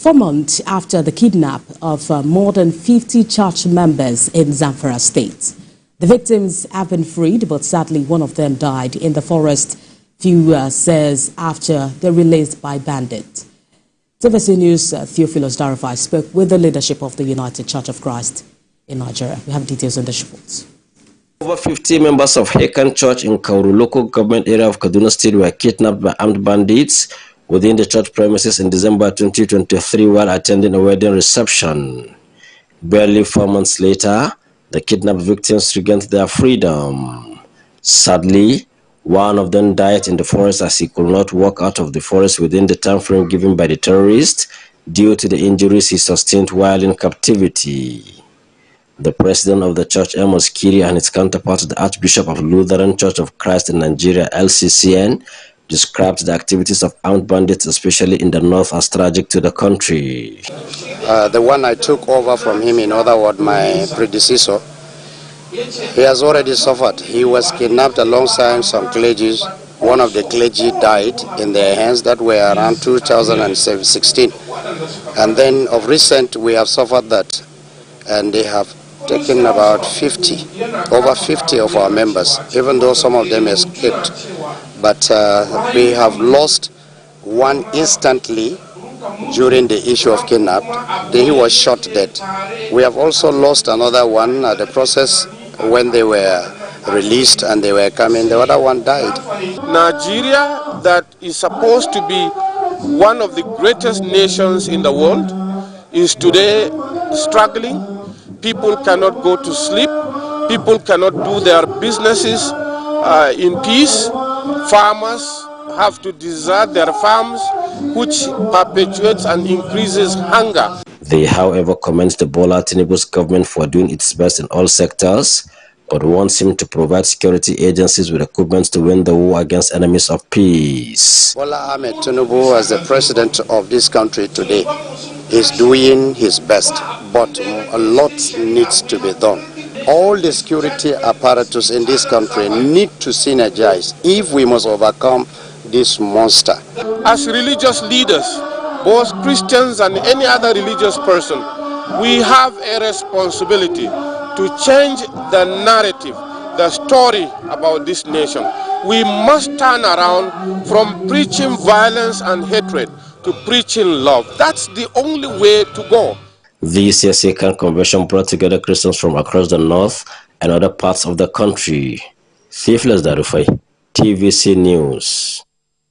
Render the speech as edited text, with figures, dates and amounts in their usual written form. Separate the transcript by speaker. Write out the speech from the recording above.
Speaker 1: 4 months after the kidnap of more than 50 church members in Zamfara state. The victims have been freed, but sadly one of them died in the forest few hours after they were released by bandits. TVC News' Theophilus Darifai spoke with the leadership of the United Church of Christ in Nigeria. We have details on this report.
Speaker 2: Over 50 members of Hekan Church in Kauru local government area of Kaduna State were kidnapped by armed bandits within the church premises in December 2023 while attending a wedding reception. Barely 4 months later, the kidnapped victims regained their freedom. Sadly, one of them died in the forest as he could not walk out of the forest within the time frame given by the terrorists due to the injuries he sustained while in captivity. The president of the church, Amos Kiri, and his counterpart, the Archbishop of Lutheran Church of Christ in Nigeria, LCCN, described the activities of armed bandits, especially in the north, as tragic to the country.
Speaker 3: The one I took over from him, in other words, my predecessor, he has already suffered. He was kidnapped alongside some clergy. One of the clergy died in their hands. That were around 2016. And then of recent, we have suffered that. And they have taken about over 50 of our members, even though some of them escaped. But we have lost one instantly during the issue of kidnap. He was shot dead. We have also lost another one at the process when they were released and they were coming. The other one died.
Speaker 4: Nigeria, that is supposed to be one of the greatest nations in the world, is today struggling. People cannot go to sleep. People cannot do their businesses in peace. Farmers have to desert their farms, which perpetuates and increases hunger.
Speaker 2: They, however, commend the Bola Tinubu's government for doing its best in all sectors, but wants him to provide security agencies with equipment to win the war against enemies of peace.
Speaker 3: Bola Ahmed Tinubu, as the president of this country today, is doing his best, but a lot needs to be done. All the security apparatus in this country need to synergize if we must overcome this monster.
Speaker 4: As religious leaders, both Christians and any other religious person, we have a responsibility to change the narrative, the story about this nation. We must turn around from preaching violence and hatred to preaching love. That's the only way to go.
Speaker 2: This year's Hekan convention brought together Christians from across the north and other parts of the country. Theophilus Darifai, TVC News.